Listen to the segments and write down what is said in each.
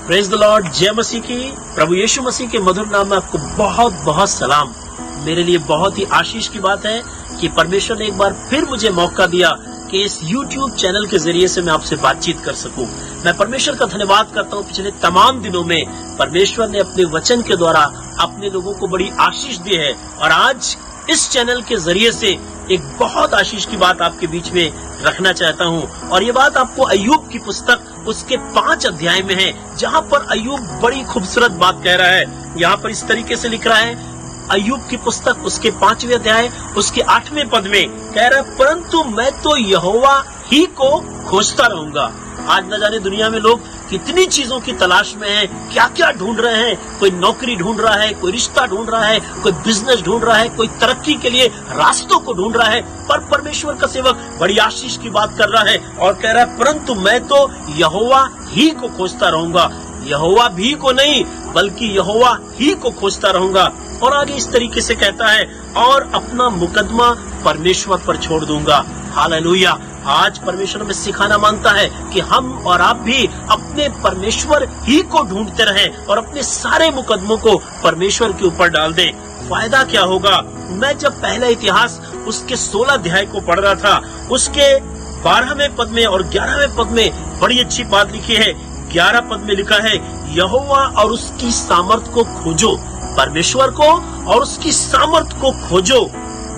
Praise the Lord. जय मसीह की। प्रभु यीशु मसीह के मधुर नाम में आपको बहुत बहुत सलाम। मेरे लिए बहुत ही आशीष की बात है कि परमेश्वर ने एक बार फिर मुझे मौका दिया कि इस YouTube चैनल के जरिए से मैं आपसे बातचीत कर सकूं। मैं परमेश्वर का धन्यवाद करता हूं। पिछले तमाम दिनों में परमेश्वर ने अपने वचन के द्वारा अपने लोगों को बड़ी आशीष दी है और आज इस चैनल के जरिए से एक बहुत आशीष की बात आपके बीच में रखना चाहता हूं। और ये बात आपको अय्यूब की पुस्तक उसके 5 अध्याय में है, जहां पर अय्यूब बड़ी खूबसूरत बात कह रहा है। यहाँ पर इस तरीके से लिख रहा है, अय्यूब की पुस्तक उसके 5वें अध्याय उसके 8वें पद में कह रहा है, परंतु मैं तो यहोवा ही को खोजता रहूंगा। आज न जाने दुनिया में लोग कितनी चीजों की तलाश में हैं, क्या क्या ढूंढ रहे हैं। कोई नौकरी ढूंढ रहा है, कोई रिश्ता ढूंढ रहा है, कोई बिजनेस ढूंढ रहा है, कोई तरक्की के लिए रास्तों को ढूंढ रहा है। पर परमेश्वर का सेवक बड़ी आशीष की बात कर रहा है और कह रहा है, परंतु मैं तो यहोवा ही को खोजता रहूंगा। यहोवा भी को नहीं बल्कि यहोवा ही को खोजता रहूंगा। और आगे इस तरीके से कहता है, और अपना मुकदमा परमेश्वर पर छोड़ दूंगा। हालेलुया। आज परमेश्वर में सिखाना मांगता है कि हम और आप भी अपने परमेश्वर ही को ढूंढते रहें और अपने सारे मुकदमों को परमेश्वर के ऊपर डाल दें। फायदा क्या होगा? मैं जब पहला इतिहास उसके 16 अध्याय को पढ़ रहा था, उसके 12वें पद में और 11वें पद में बड़ी अच्छी बात लिखी है। 11 पद में लिखा है, यहोवा और उसकी सामर्थ को खोजो। परमेश्वर को और उसकी सामर्थ को खोजो।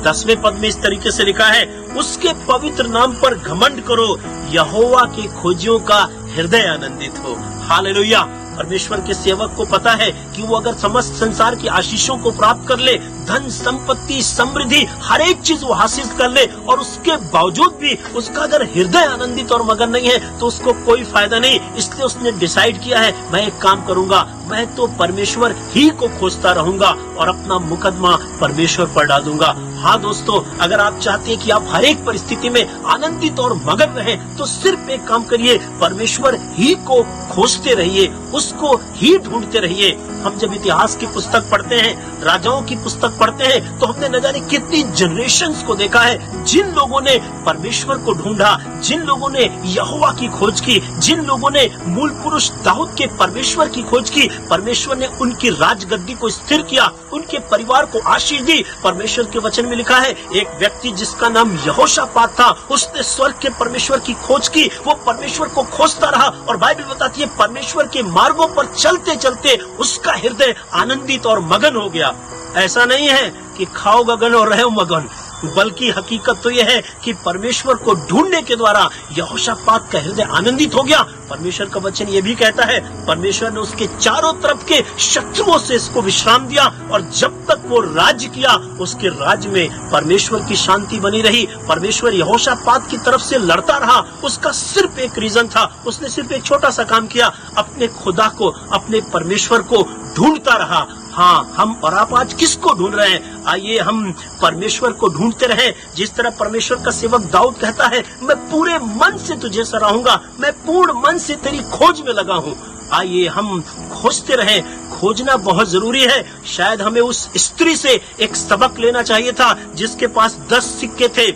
10वें पद में इस तरीके से लिखा है, उसके पवित्र नाम पर घमंड करो, यहोवा के खोजियों का हृदय आनंदित हो। हालेलुया। परमेश्वर के सेवक को पता है कि वो अगर समस्त संसार की आशीषों को प्राप्त कर ले, धन संपत्ति समृद्धि हर एक चीज वो हासिल कर ले, और उसके बावजूद भी उसका अगर हृदय आनंदित और मगन नहीं है तो उसको कोई फायदा नहीं। इसलिए उसने डिसाइड किया है, मैं एक काम करूंगा, मैं तो परमेश्वर ही को खोजता रहूंगा और अपना मुकदमा परमेश्वर पर डाल दूंगा। हाँ दोस्तों, अगर आप चाहते हैं कि आप हर एक परिस्थिति में आनंदित और मगन रहें तो सिर्फ एक काम करिए, परमेश्वर ही को खोजते रहिए, उसको ही ढूंढते रहिए। हम जब इतिहास की पुस्तक पढ़ते हैं, राजाओं की पुस्तक पढ़ते हैं, तो हमने न जाने कितनी जनरेशंस को देखा है जिन लोगों ने परमेश्वर को ढूंढा, जिन लोगों ने यहोवा की खोज की, जिन लोगों ने मूल पुरुष दाऊद के परमेश्वर की खोज की। परमेश्वर ने उनकी राजगद्दी को स्थिर किया, उनके परिवार को आशीष दी। परमेश्वर के वचन में लिखा है, एक व्यक्ति जिसका नाम यहोशापात था, उसने स्वर्ग के परमेश्वर की खोज की, वो परमेश्वर को खोजता रहा और बाइबल बताती है परमेश्वर के मार्गों पर चलते चलते उसका हृदय आनंदित और मगन हो गया। ऐसा नहीं है कि खाओ गगन और रहो मगन, बल्कि हकीकत तो यह है कि परमेश्वर को ढूंढने के द्वारा यहोशापात का हृदय आनंदित हो गया। परमेश्वर का वचन ये भी कहता है, परमेश्वर ने उसके चारों तरफ के शत्रुओं से इसको विश्राम दिया और जब तक वो राज्य किया, उसके राज्य में परमेश्वर की शांति बनी रही। परमेश्वर यहोशापात की तरफ से लड़ता रहा। उसका सिर्फ एक रीजन था, उसने सिर्फ एक छोटा सा काम किया, अपने खुदा को, अपने परमेश्वर को ढूंढता रहा। हाँ, हम और आप आज किसको ढूंढ रहे हैं? आइए हम परमेश्वर को ढूंढते रहें। जिस तरह परमेश्वर का सेवक दाऊद कहता है, मैं पूरे मन से तुझे सराहूंगा, मैं पूर्ण मन से तेरी खोज में लगा हूँ। आइए हम खोजते रहें। खोजना बहुत जरूरी है। शायद हमें उस स्त्री से एक सबक लेना चाहिए था जिसके पास 10 सिक्के थे।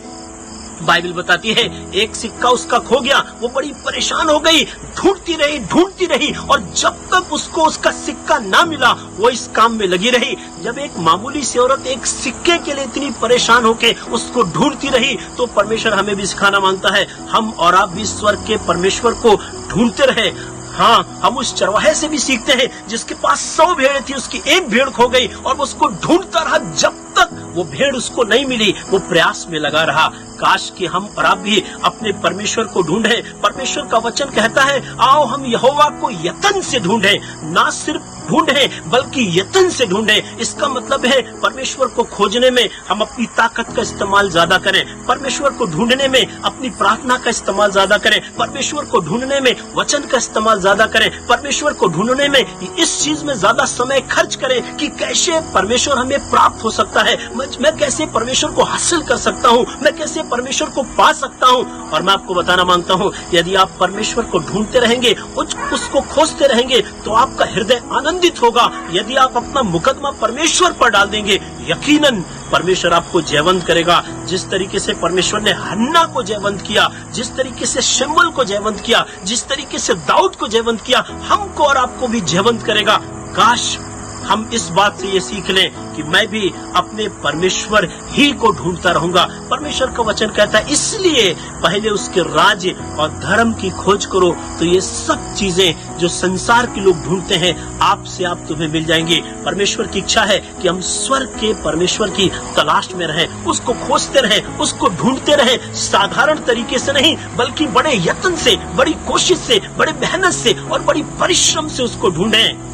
बाइबल बताती है एक सिक्का उसका खो गया, वो बड़ी परेशान हो गई, ढूंढती रही और जब तक उसको उसका सिक्का ना मिला वो इस काम में लगी रही। जब एक मामूली सी औरत एक सिक्के के लिए इतनी परेशान होके उसको ढूंढती रही, तो परमेश्वर हमें भी सिखाना मांगता है, हम और आप भी स्वर्ग के परमेश्वर को ढूंढते रहे। हाँ, हम उस चरवाहे से भी सीखते हैं जिसके पास 100 भेड़ थी, उसकी एक भेड़ खो गई और वो उसको ढूंढता रहा, जब तक वो भेड़ उसको नहीं मिली वो प्रयास में लगा रहा। काश कि हम और आप भी अपने परमेश्वर को ढूंढे। परमेश्वर का वचन कहता है, आओ हम यहोवा को यतन से ढूंढे, ना सिर्फ ढूंढे बल्कि यतन से ढूंढे। इसका मतलब है परमेश्वर को खोजने में हम अपनी ताकत का इस्तेमाल ज्यादा करें, परमेश्वर को ढूंढने में अपनी प्रार्थना का इस्तेमाल ज्यादा करें, परमेश्वर को ढूंढने में वचन का इस्तेमाल ज्यादा करें, परमेश्वर को ढूंढने में इस चीज में ज्यादा समय खर्च करें कि कैसे परमेश्वर हमें प्राप्त हो सकता है, मैं कैसे परमेश्वर को हासिल कर सकता हूँ, मैं कैसे परमेश्वर को पा सकता हूँ। और मैं आपको बताना मांगता हूँ, यदि आप परमेश्वर को ढूंढते रहेंगे, उसको खोजते रहेंगे, तो आपका हृदय आनंद आनंदित होगा। यदि आप अपना मुकदमा परमेश्वर पर डाल देंगे, यकीनन परमेश्वर आपको जयवंत करेगा। जिस तरीके से परमेश्वर ने हन्ना को जयवंत किया, जिस तरीके से शम्मुएल को जयवंत किया, जिस तरीके से दाऊद को जयवंत किया, हमको और आपको भी जयवंत करेगा। काश हम इस बात से ये सीख लें कि मैं भी अपने परमेश्वर ही को ढूंढता रहूंगा। परमेश्वर का वचन कहता है, इसलिए पहले उसके राज्य और धर्म की खोज करो, तो ये सब चीजें जो संसार के लोग ढूंढते हैं आपसे आप तुम्हें मिल जाएंगी। परमेश्वर की इच्छा है कि हम स्वर्ग के परमेश्वर की तलाश में रहें, उसको खोजते रहें, उसको ढूंढते रहें, साधारण तरीके से नहीं बल्कि बड़े यत्न से, बड़ी कोशिश से, बड़े मेहनत से और बड़ी परिश्रम से उसको ढूंढें।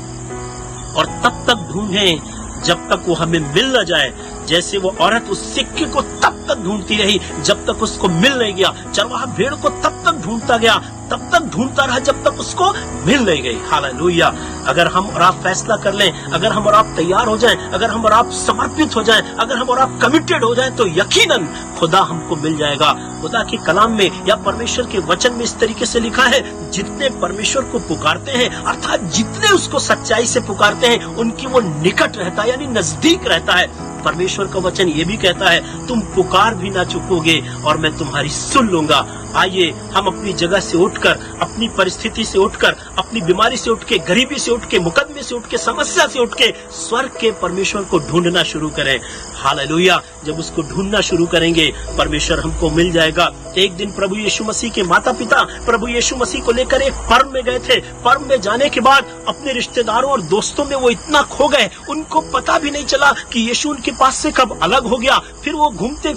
और तब तक ढूंढें जब तक वो हमें मिल न जाए। जैसे वो औरत उस सिक्के को तब तक ढूंढती रही जब तक उसको मिल नहीं गया। चरवाहा भेड़ को तब तक ढूंढता गया, तब तक ढूंढता रहा जब तक उसको मिल नहीं गई। हालेलुया। अगर हम और आप फैसला कर लें, अगर हम और आप तैयार हो जाएं, अगर हम और आप समर्पित हो जाएं, अगर हम और आप कमिटेड हो जाएं, तो यकीनन खुदा हमको मिल जाएगा। खुदा के कलाम में या परमेश्वर के वचन में इस तरीके से लिखा है, जितने परमेश्वर को पुकारते हैं, अर्थात जितने उसको सच्चाई से पुकारते हैं, उनकी वो निकट रहता है, यानी नजदीक रहता है। परमेश्वर का वचन ये भी कहता है, तुम पुकार भी ना चुकोगे और मैं तुम्हारी सुन लूंगा। आइए हम अपनी जगह से उठकर, अपनी परिस्थिति से उठकर, अपनी बीमारी से उठ के, गरीबी से उठ के, मुकदमे से उठ के, समस्या से उठ के स्वर्ग के परमेश्वर को ढूंढना शुरू करें। हालेलुया। जब उसको ढूंढना शुरू करेंगे, परमेश्वर हमको मिल जाएगा। एक दिन प्रभु यीशु मसीह के माता पिता प्रभु यीशु मसीह को लेकर एक पर्व में गए थे। पर्व में जाने के बाद अपने रिश्तेदारों और दोस्तों में वो इतना खो गए, उनको पता भी नहीं चला कि यीशु उनके पास से कब अलग हो गया। फिर वो घूमते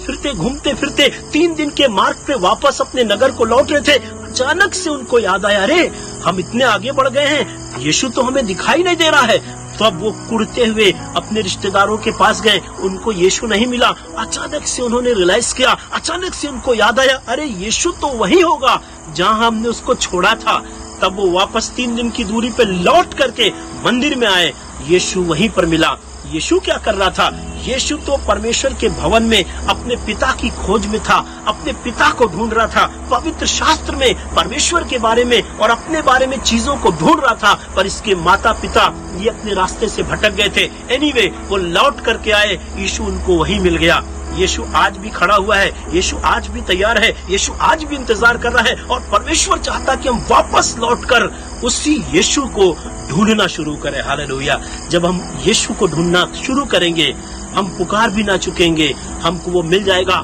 फिरते 3 दिन के मार्ग पे वापस अपने नगर को लौट रहे थे। अचानक से उनको याद आया, अरे हम इतने आगे बढ़ गए हैं, यीशु तो हमें दिखाई नहीं दे रहा है। तो अब वो कुड़ते हुए अपने रिश्तेदारों के पास गए, उनको यीशु नहीं मिला। अचानक से उन्होंने रियलाइज किया, अचानक से उनको याद आया, अरे यीशु तो वही होगा जहां हमने उसको छोड़ा था। तब वो वापस 3 दिन की दूरी पे लौट करके मंदिर में आए, यीशु वहीं पर मिला। यीशु क्या कर रहा था? यीशु तो परमेश्वर के भवन में अपने पिता की खोज में था, अपने पिता को ढूंढ रहा था। पवित्र शास्त्र में परमेश्वर के बारे में और अपने बारे में चीजों को ढूंढ रहा था, पर इसके माता पिता ये अपने रास्ते से भटक गए थे। एनीवे, वो लौट करके आए, यीशु उनको वहीं मिल गया। यीशु आज भी खड़ा हुआ है, यीशु आज भी तैयार है, यीशु आज भी इंतजार कर रहा है। और परमेश्वर चाहता कि हम वापस लौटकर उसी यीशु को ढूंढना शुरू करें। हालेलुया। जब हम यीशु को ढूंढना शुरू करेंगे, हम पुकार भी ना चुकेंगे, हमको वो मिल जाएगा।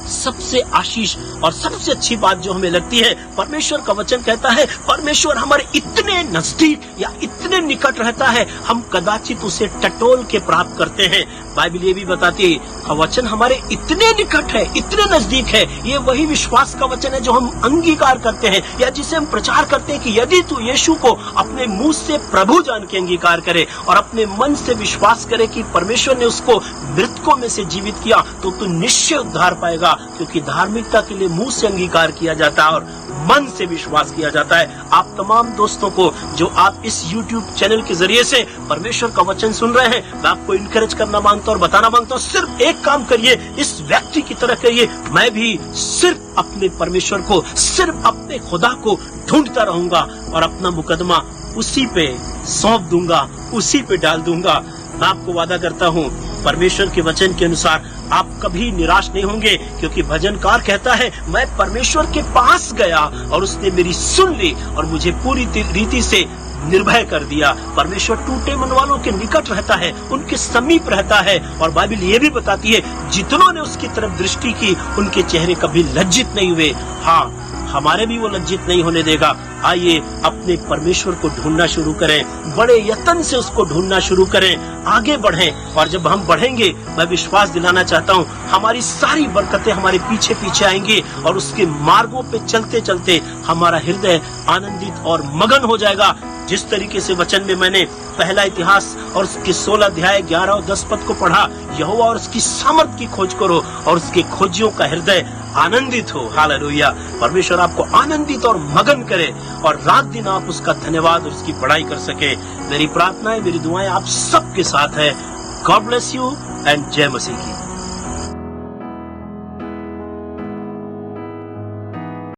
सबसे आशीष और सबसे अच्छी बात जो हमें लगती है, परमेश्वर का वचन कहता है, परमेश्वर हमारे इतने नजदीक या इतने निकट रहता है, हम कदाचित उसे टटोल के प्राप्त करते हैं। बाइबल ये भी बताती है, वचन हमारे इतने निकट है, इतने नजदीक है। ये वही विश्वास का वचन है जो हम अंगीकार करते हैं, या जिसे हम प्रचार करते हैं कि यदि तू यीशु को अपने मुंह से प्रभु जान के अंगीकार करे और अपने मन से विश्वास करे कि परमेश्वर ने उसको मृतकों में से जीवित किया, तो तू निश्चय उद्धार पाएगा। क्योंकि धार्मिकता के लिए मुंह से अंगीकार किया जाता है और मन से विश्वास किया जाता है। आप तमाम दोस्तों को जो आप इस YouTube चैनल के जरिए से परमेश्वर का वचन सुन रहे हैं, मैं आपको इनकरेज करना मांगता हूँ और बताना मांगता हूँ, सिर्फ एक काम करिए, इस व्यक्ति की तरह करिए, मैं भी सिर्फ अपने परमेश्वर को, सिर्फ अपने खुदा को ढूंढता रहूंगा और अपना मुकदमा उसी पे सौंप दूंगा, उसी पे डाल दूंगा। मैं आपको वादा करता हूँ, परमेश्वर के वचन के अनुसार आप कभी निराश नहीं होंगे, क्योंकि भजनकार कहता है, मैं परमेश्वर के पास गया और उसने मेरी सुन ली और मुझे पूरी रीति से निर्भय कर दिया। परमेश्वर टूटे मन वालों के निकट रहता है, उनके समीप रहता है। और बाइबल ये भी बताती है, जितनों ने उसकी तरफ दृष्टि की, उनके चेहरे कभी लज्जित नहीं हुए। हाँ, हमारे भी वो लज्जित नहीं होने देगा। आइए अपने परमेश्वर को ढूंढना शुरू करें, बड़े यत्न से उसको ढूंढना शुरू करें, आगे बढ़ें। और जब हम बढ़ेंगे, मैं विश्वास दिलाना चाहता हूँ, हमारी सारी बरकतें हमारे पीछे पीछे आएंगी और उसके मार्गों पे चलते चलते हमारा हृदय आनंदित और मगन हो जाएगा। जिस तरीके से वचन में मैंने पहला इतिहास और उसके 16 अध्याय 11 और 10 पद को पढ़ा, यहोवा और उसकी सामर्थ की खोज करो और उसके खोजियों का हृदय आनंदित हो। हालेलुया। परमेश्वर आपको आनंदित और मगन करे और रात दिन आप उसका धन्यवाद और उसकी बड़ाई कर सके। मेरी प्रार्थनाएं, मेरी दुआएं आप सबके साथ है। गॉड ब्लेस यू एंड जय मसीह की।